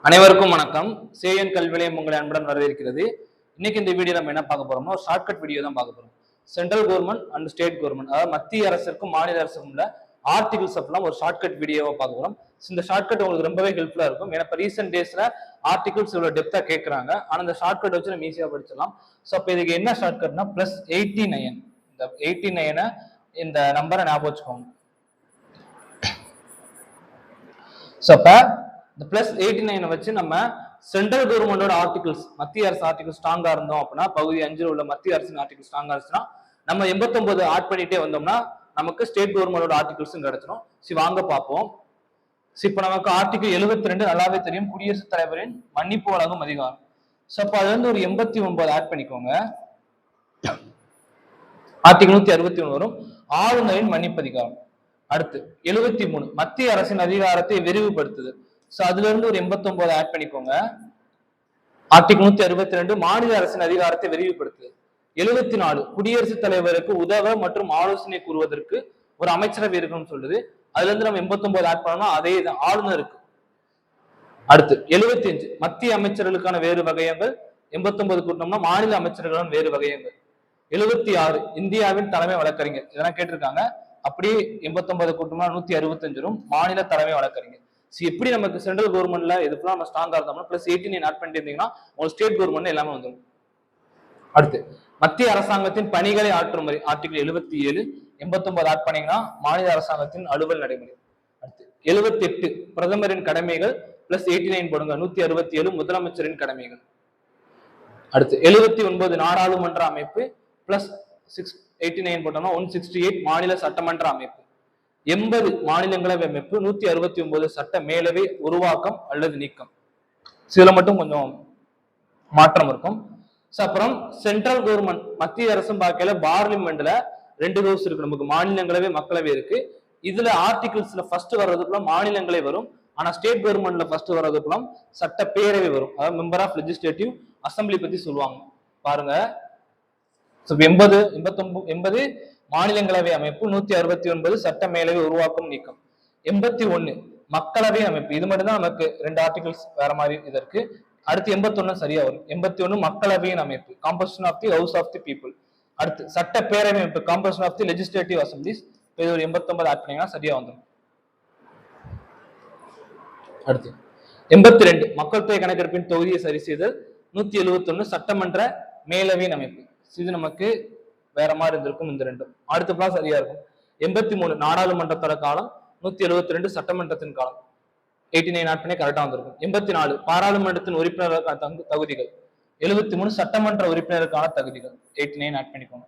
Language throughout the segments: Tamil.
அனைவருக்கும் வணக்கம். சேயன் கல்வி நிலையம் உங்களை அன்புடன் வரவேற்கிறது. இன்னைக்கு இந்த வீடியோ நம்ம என்ன பார்க்க போறோம்னா ஒரு ஷார்ட்கட் வீடியோ தான் பார்க்க போறோம். Central government and state government, அதாவது மத்திய அரசுக்கும் மாநில அரசுக்கும் உள்ள ஆர்டிகல்ஸ் எல்லாம் ஒரு ஷார்ட்கட் வீடியோவா பார்க்க போறோம். இந்த ஷார்ட்கட் உங்களுக்கு ரொம்பவே ஹெல்ப்ஃபுல்லா இருக்கும். ஏன்னா இப்போ ரீசெண்ட் டேஸ்ல ஆர்டிகல்ஸ் இவ்வளவு டெப்தா கேட்கறாங்க. ஆனா இந்த ஷார்ட்கட் வச்சு நம்ம ஈஸியா படிச்சிடலாம். ஸோ அப்போ இதுக்கு என்ன ஷார்ட்கட்னா +89. இந்த 89 இந்த நம்பரை ஞாபகம் வச்சுக்கோங்க. ஸோ அப்ப இந்த +89 வச்சு நம்ம சென்ட்ரல் கவர்மெண்டோட ஆர்டிகல்ஸ், மத்திய அரசு ஆர்டிகல் ஸ்ட்ராங்கா இருந்தோம் அப்படின்னா, பகுதி 5 உள்ள மத்திய அரசின் ஆர்டிகல் ஸ்ட்ராங்கா இருந்துச்சுன்னா நம்ம 89 ஆட் பண்ணிட்டே வந்தோம்னா நமக்கு ஸ்டேட் கவர்மெண்டோட ஆர்டிகல்ஸும் கிடைச்சிடும். சரி வாங்க பார்ப்போம். இப்ப நமக்கு ஆர்டிகல் 72 நல்லாவே தெரியும், குடியரசுத் தலைவரின் மன்னிப்பு வழங்கும் அதிகாரம். ஸோ அப்ப அதுல இருந்து ஒரு 89 ஆட் பண்ணிக்கோங்க. ஆர்டிகல் 161 வரும், ஆளுநரின் மன்னிப்பு அதிகாரம். அடுத்து 73 மத்திய அரசின் அதிகாரத்தை விரிவுபடுத்துது. சோ அதுல இருந்து ஒரு 89 ஆட் பண்ணிக்கோங்க. ஆர்டிகல் 162 மாநில அரசின் அதிகாரத்தை விரிவுபடுத்துது. 74 குடியரசுத் தலைவருக்கு உதவ மற்றும் ஆலோசனை கூறுவதற்கு ஒரு அமைச்சரவை இருக்குன்னு சொல்லுது. அதுல இருந்து நம்ம 89 ஆட் பண்ணோம்னா அதே தான் ஆளுநருக்கு. அடுத்து 75 மத்திய அமைச்சர்களுக்கான வேறு வகையங்கள். 89 கூட்டணும்னா மாநில அமைச்சர்களுக்கான வேறு வகையங்கள். 76 இந்தியாவின் தலைமை வழக்கறிஞர், இதெல்லாம் கேட்டிருக்காங்க. அப்படியே 89 கூட்டம்னா 165 வரும், மாநில தலைமை வழக்கறிஞர். எப்படி நமக்கு சென்ட்ரல் கவர்மெண்ட்ல இதுக்கெல்லாம் நம்ம ஸ்ட்ராங்கா இருந்தோம்னா +89 ஆட் பண்ணிட்டு இருந்தீங்கன்னா உங்களுக்கு ஸ்டேட் கவர்மெண்ட் எல்லாமே வந்துடும். அடுத்து மத்திய அரசாங்கத்தின் பணிகளை ஆற்றும் முறை, ஆர்டிகல் 77 89 ஆட் பண்ணீங்கன்னா மாநில அரசாங்கத்தின் அலுவல் நடைமுறை. அடுத்து 78 பிரதமரின் கடமைகள் +89 போடுங்க, 167 முதலமைச்சரின் கடமைகள். அடுத்து 79 நாடாளுமன்ற அமைப்பு +89 போட்டோம்னா 168 மாநில சட்டமன்ற அமைப்பு. 80 மாநிலங்களவை அமைப்பு, 169 சட்ட மேலவை உருவாக்கம் அல்லது நீக்கம். இதுல மட்டும் கொஞ்சம் மாற்றம் இருக்கும். அப்புறம் சென்ட்ரல் கவர்மெண்ட் மத்திய அரசும் பார்க்கல, பார்லிமெண்ட்ல 2 ஹவுஸ் இருக்கு, நமக்கு மாநிலங்களவை மக்களவை இருக்கு. இதுல ஆர்டிகிள்ஸ்ல ஃபர்ஸ்ட் வர்றதுக்குள்ள மாநிலங்களவை வரும், ஆனா ஸ்டேட் கவர்மெண்ட்ல ஃபர்ஸ்ட் வர்றதுக்குள்ள சட்டப்பேரவை வரும், அதாவது மெம்பர் ஆஃப் லெஜிஸ்லேட்டிவ் அசம்பிளி பத்தி சொல்லுவாங்க பாருங்க. 80 மாநிலங்களவை அமைப்பு, 169 சட்ட மேலவை உருவாக்கம் நீக்கம். 81 மக்களவை அமைப்பு, இது மட்டும் தான் நமக்கு 2 ஆர்டிகல்ஸ் வேற மாதிரி இதற்கு. அடுத்து 81 சரியா வரும். 81 மக்களவையின் அமைப்பு, composition of the house of the people. அடுத்து சட்டப்பேரவை அமைப்பு, composition of the legislative assemblies. இது ஒரு 89 ஆட் பண்ணீங்கன்னா சரியா வந்துடும். அடுத்து 82 மக்கள் தொகை கணக்கெடுப்பின் தொகுதியை சரி செய்தல். 171 சட்டமன்ற மேலவையின் அமைப்பு, இது நமக்கு வேற மாதிரி இருந்திருக்கும் இந்த ரெண்டும். அடுத்த பிளாஸ் சரியா இருக்கும். 83 நாடாளுமன்றத்தோட காலம், 172 சட்டமன்றத்தின் காலம். 89 ஆட் பண்ணி கரெக்டா வந்திருக்கும். 84 பாராளுமன்றத்தின் உறுப்பினருக்கான தகுதிகள். 73 சட்டமன்ற உறுப்பினருக்கான தகுதிகள். 89 ஆட் பண்ணிக்கோங்க.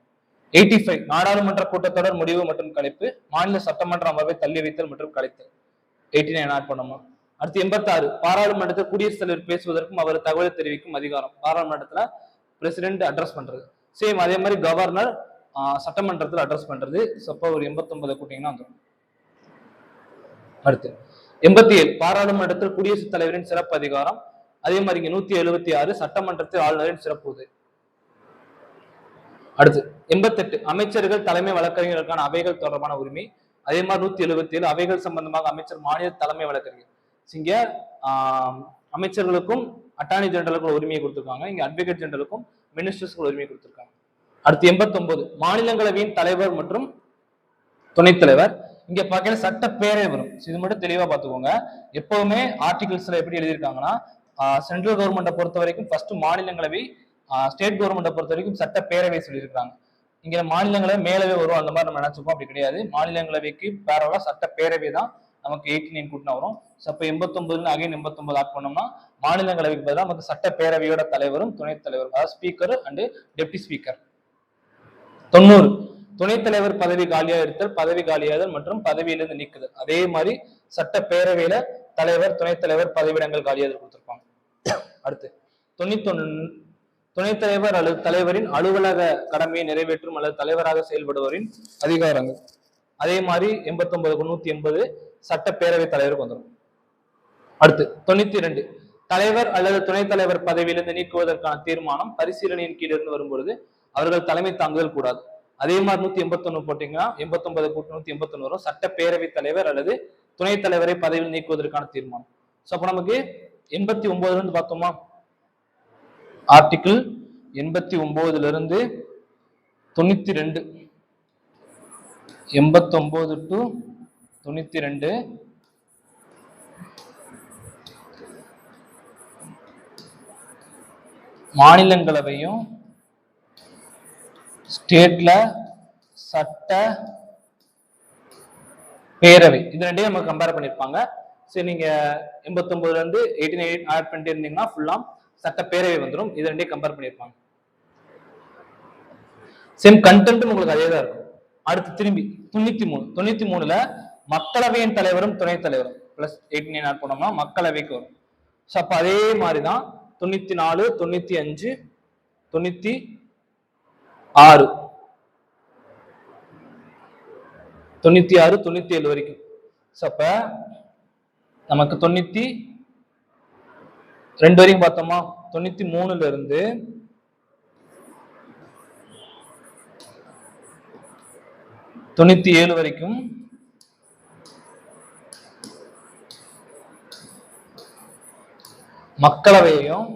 85 நாடாளுமன்ற கூட்டத்தொடர் முடிவு மற்றும் கலைப்பு, மாநில சட்டமன்ற அமர்வை தள்ளி வைத்தல் மற்றும் கலைத்தல். 89 ஆட் பண்ணோமா. அடுத்து 86 பாராளுமன்றத்தில் குடியரசுத் தலைவர் பேசுவதற்கும் அவர் தகவல் தெரிவிக்கும் அதிகாரம். பாராளுமன்றத்துல பிரசிடென்ட் அட்ரஸ் பண்றது. சேம் அதே மாதிரி கவர்னர் சட்டமன்றத்தில் அட்ரஸ் பண்றது. சப்போ ஒரு 89 கூட்டிங்கன்னா வந்துடும். அடுத்து 87 பாராளுமன்றத்தில் குடியரசுத் தலைவரின் சிறப்பு அதிகாரம். அதே மாதிரி இங்க 176 சட்டமன்றத்தில் ஆளுநரின் சிறப்பு உதவி. அடுத்து 88 அமைச்சர்கள் தலைமை வழக்கறிஞர்களுக்கான அவைகள் தொடர்பான உரிமை. அதே மாதிரி 177 அவைகள் சம்பந்தமாக அமைச்சர் மாநில தலைமை வழக்கறிஞர். இங்க அமைச்சர்களுக்கும் அட்டார்னி ஜெனரலுக்கும் உரிமையை கொடுத்திருக்காங்க, இங்க அட்வொகேட் ஜெனரலுக்கும் மினிஸ்டர்ஸ்க்கு உரிமையை கொடுத்திருக்காங்க. அடுத்து 89 மாநிலங்களவையின் தலைவர் மற்றும் துணைத் தலைவர். இங்க பாக்க சட்டப்பேரவை வரும், இது மட்டும் தெளிவா பாத்துக்கோங்க. எப்பவுமே ஆர்டிகிள்ஸ்ல எப்படி எழுதியிருக்காங்கன்னா சென்ட்ரல் கவர்மெண்ட்டை பொறுத்த வரைக்கும் ஃபர்ஸ்ட் மாநிலங்களவை, ஸ்டேட் கவர்மெண்ட்டை பொறுத்த வரைக்கும் சட்டப்பேரவை சொல்லியிருக்காங்க. இங்க மாநிலங்களவை மேலவே வரும், அந்த மாதிரி நம்ம நினைச்சுப்போம், அப்படி கிடையாது. மாநிலங்களவைக்கு பேரவா சட்டப்பேரவை தான் நமக்கு 89 கூட்டினா வரும். அப்ப 89 அகைன் 89 ஆட் பண்ணோம்னா மாநிலங்களவைக்கு பதிலாக நமக்கு சட்டப்பேரவையோட தலைவரும் துணைத் தலைவரும், அதாவது ஸ்பீக்கர் அண்ட் டெப்டி ஸ்பீக்கர். 90 துணைத் தலைவர் பதவி காலியா இருத்தல், பதவி காலியாதல் மற்றும் பதவியிலிருந்து நீக்குதல். அதே மாதிரி சட்டப்பேரவையில தலைவர் துணைத் தலைவர் பதவியிடங்கள் காலியாதல் கொடுத்திருப்பாங்க. அடுத்து 91 துணைத் தலைவர் அல்லது தலைவரின் அலுவலக கடமையை நிறைவேற்றும் அல்லது தலைவராக செயல்படுவரின் அதிகாரங்கள். அதே மாதிரி 89 180 சட்டப்பேரவை தலைவருக்கு வந்துடும். அடுத்து 92 தலைவர் அல்லது துணைத் தலைவர் பதவியிலிருந்து நீக்குவதற்கான தீர்மானம் பரிசீலனையின் கீழ் இருந்து வரும்பொழுது அவர்கள் தலைமை தாங்குதல் கூடாது. அதே மாதிரி 181 போட்டீங்கன்னா 89 கூட்டு 181 வரும், சட்டப்பேரவை தலைவர் அல்லது துணைத் தலைவரை பதவியில் நீக்குவதற்கான தீர்மானம். சோ அப்ப நமக்கு 89ல இருந்து பார்த்தோமா, ஆர்டிகிள் 89ல இருந்து 92, 89 டு 92 மாநிலங்களவையும் ஸ்டேட்ல சட்ட பேரவை இது ரெண்டையும் நம்ம கம்பேர் பண்ணிருப்பாங்க. சரி, நீங்க 89ல இருந்து 89 ஆட் பண்ணிட்டு இருந்தீங்கன்னா ஃபுல்லா சட்டப்பேரவை வந்துடும். இது ரெண்டையும் கம்பேர் பண்ணிருப்பாங்க. சேம் கண்டென்ட் உங்களுக்கு அதே தான் இருக்கும். அடுத்து திரும்பி 93ல மக்களவையின் தலைவரும் துணைத் தலைவரும் பிளஸ் 89 ஆட் பண்ணோம்னா மக்களவைக்கு வரும். ஸோ அப்ப அதே மாதிரிதான் 94, 95, 96, 96, 97 வரைக்கும். ஸோ அப்ப நமக்கு 92 வரைக்கும் பார்த்தோமா, 93ல இருந்து 97 வரைக்கும் மக்களவையையும்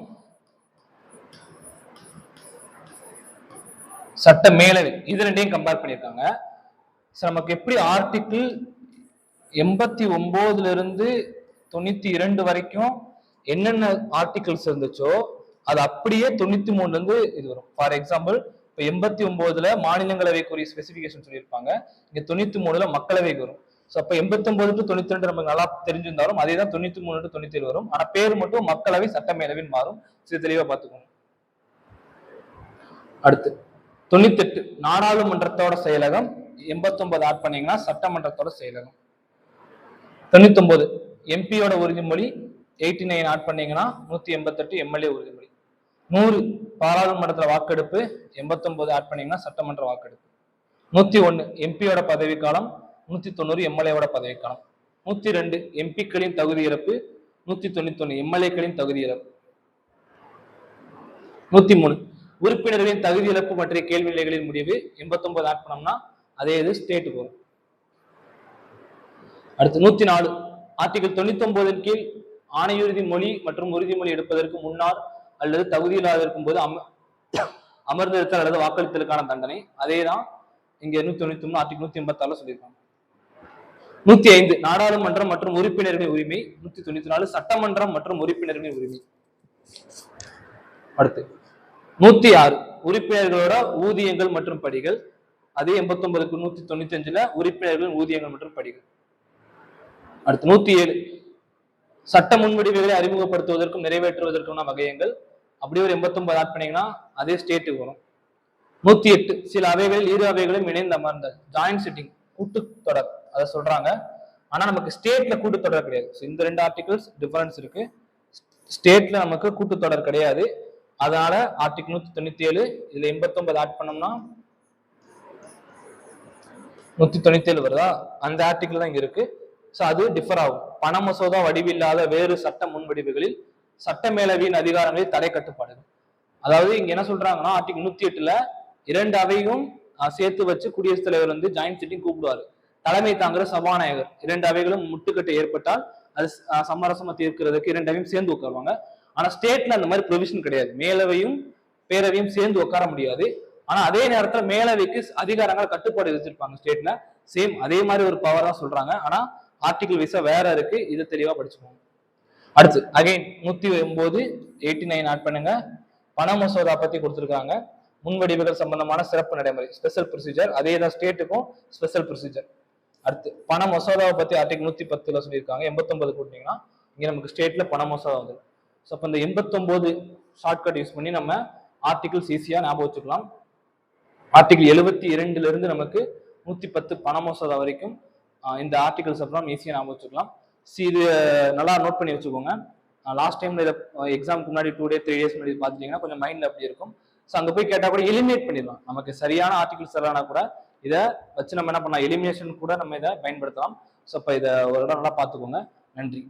சட்ட மேலவை இது ரெண்டையும் கம்பேர் பண்ணியிருக்காங்க. நமக்கு எப்படி ஆர்டிகிள் 89ல இருந்து 92 வரைக்கும் என்னென்ன ஆர்டிகிள்ஸ் இருந்துச்சோ அது அப்படியே 93ல இருந்து இது வரும். ஃபார் எக்ஸாம்பிள், இப்போ 89ல மாநிலங்களவைக்குரிய ஸ்பெசிபிகேஷன் சொல்லியிருப்பாங்க, இங்க 93ல மக்களவைக்கு வரும். ஸோ அப்போ 89 டு 92 நமக்கு நல்லா தெரிஞ்சிருந்தாலும் அதே தான் 93 டு 97 வரும். ஆனா பேர் மட்டும் மக்களவை சட்டமேலவைன்னு மாறும். இது தெளிவா பார்த்துக்கோங்க. அடுத்து 98 நாடாளுமன்றத்தோட செயலகம், 89 ஆட் பண்ணீங்கன்னா சட்டமன்றத்தோட செயலகம். 99 எம்பியோட உறுதிமொழி, 89 ஆட் பண்ணீங்கன்னா 188 எம்எல்ஏ உறுதிமொழி. 100 பாராளுமன்றத்துல வாக்கெடுப்பு, 89 ஆட் பண்ணீங்கன்னா சட்டமன்ற வாக்கெடுப்பு. 101 எம்பியோட பதவிக்காலம், 190 எம்எல்ஏவோட பதவிக்காலம். 102 எம்பிக்களின் தகுதி இழப்பு, 191 எம்எல்ஏக்களின் தகுதி இழப்பு. 103 உறுப்பினர்களின் தகுதி இழப்பு பற்றிய கேள்வி நிலைகளின் முடிவு, 89 ஆட் பண்ணோம்னா அதே இது ஸ்டேட்டுக்கு வரும். அடுத்து 104 ஆர்டிகிள் 99 கீழ் ஆணையுறுதி மொழி மற்றும் உறுதிமொழி எடுப்பதற்கு முன்னால் அல்லது தகுதியில்லாத இருக்கும் போது அமர்ந்திருத்தல் அல்லது வாக்களித்தலுக்கான தண்டனை. அதே தான் இங்க 193 ஆர்டிகிள் 186 சொல்லியிருக்காங்க. 105 நாடாளுமன்றம் மற்றும் உறுப்பினர்களின் உரிமை, 194 சட்டமன்றம் மற்றும் உறுப்பினர்களின் உரிமை. அடுத்து 106 உறுப்பினர்களோட ஊதியங்கள் மற்றும் படிகள், அதே 89க்கு 195ல உறுப்பினர்களின் ஊதியங்கள் மற்றும் படிகள். அடுத்து 107 சட்ட முன்வடிவுகளை அறிமுகப்படுத்துவதற்கும் நிறைவேற்றுவதற்கான வகையங்கள், அப்படி ஒரு 89 ஆட் பண்ணீங்கன்னா அதே ஸ்டேட்டுக்கு வரும். 108 சில அவைகளில் இரு அவைகளும் இணைந்து அமர்ந்தல், ஜாயிண்ட் சிட்டிங், கூட்டுத்தொடர் அதை சொல்றாங்க. ஆனா நமக்கு ஸ்டேட்ல கூட்டுத்தொடர் கிடையாது. இந்த ரெண்டு ஆர்டிகிள்ஸ் டிஃபரன்ஸ் இருக்கு. ஸ்டேட்ல நமக்கு கூட்டுத்தொடர் கிடையாது. அதனால ஆர்டிகிள் 197 இதுல 89 ஆட் பண்ணோம்னா 197 வருதா, அந்த ஆர்டிகிள் தான் இங்க இருக்கு. சோ அது டிஃபர் ஆகும். பண மசோதா வடிவில்லாத வேறு சட்ட முன்வடிவுகளில் சட்ட மேலவையின் அதிகாரங்களில் தடை கட்டுப்பாடுகள். அதாவது இங்க என்ன சொல்றாங்கன்னா, ஆர்டிகிள் 108ல இரண்டு அவையும் சேர்த்து வச்சு குடியரசுத் தலைவர் வந்து ஜாயிண்ட் சிட்டிங் கூப்பிடுவாரு. தலைமை தாங்குற சபாநாயகர் இரண்டு அவைகளும் முட்டுக்கட்டை ஏற்பட்டால் அது சமரசமா தீர்க்கிறதுக்கு இரண்டு அவையும் சேர்ந்து உட்காருவாங்க. ஆனா ஸ்டேட்ல அந்த மாதிரி ப்ரொவிஷன் கிடையாது. மேலவையும் பேரவையும் சேர்ந்து உட்கார முடியாது. ஆனா அதே நேரத்துல மேலவைக்கு அதிகாரங்கள் கட்டுப்பாடு விதிச்சிருப்பாங்க ஸ்டேட்ல. சேம் அதே மாதிரி ஒரு பவர் தான் சொல்றாங்க. ஆனா ஆர்டிகிள் வைஸா வேற இருக்கு. இது தெளிவா படிச்சுக்கோங்க. அடுத்து அகைன் 109 89 ஆட் பண்ணுங்க. பண மசோதா பத்தி கொடுத்துருக்காங்க. முன்வடிவுகள் சம்பந்தமான சிறப்பு நடைமுறை, ஸ்பெஷல் ப்ரொசீஜர். அதே தான் ஸ்டேட்டுக்கும் ஸ்பெஷல் ப்ரொசீஜர். அடுத்து பண மசோதாவை பத்தி ஆர்டிகிள் 110ல சொல்லியிருக்காங்க. 89 கூட்டிங்கன்னா இங்க நமக்கு ஸ்டேட்ல பண மசோதா வந்துடும். ஸோ அப்போ இந்த 89 ஷார்ட்கட் யூஸ் பண்ணி நம்ம ஆர்டிகிள்ஸ் ஈஸியா ஞாபகம் வச்சுக்கலாம். ஆர்டிகிள் 72ல இருந்து நமக்கு 110 பண மசோதா வரைக்கும் இந்த ஆர்டிகிள்ஸ் அப்புறம் ஈஸியா ஞாபகம் வச்சுக்கலாம். இது நல்லா நோட் பண்ணி வச்சுக்கோங்க. லாஸ்ட் டைம்ல இதை எக்ஸாமுக்கு முன்னாடி 2 days 3 days முன்னாடி பார்த்துட்டீங்கன்னா கொஞ்சம் மைண்ட்ல அப்படி இருக்கும். ஸோ அங்கே போய் கேட்டால் கூட எலிமினேட் பண்ணிடலாம். நமக்கு சரியான ஆர்டிகிள்ஸ் இல்லைனா கூட இதை வச்சு நம்ம என்ன பண்ணலாம், எலிமினேஷன் கூட நம்ம இதை பயன்படுத்தலாம். ஸோ இப்போ இதை ஒரு இடம் நல்லா பார்த்துக்கோங்க. நன்றி.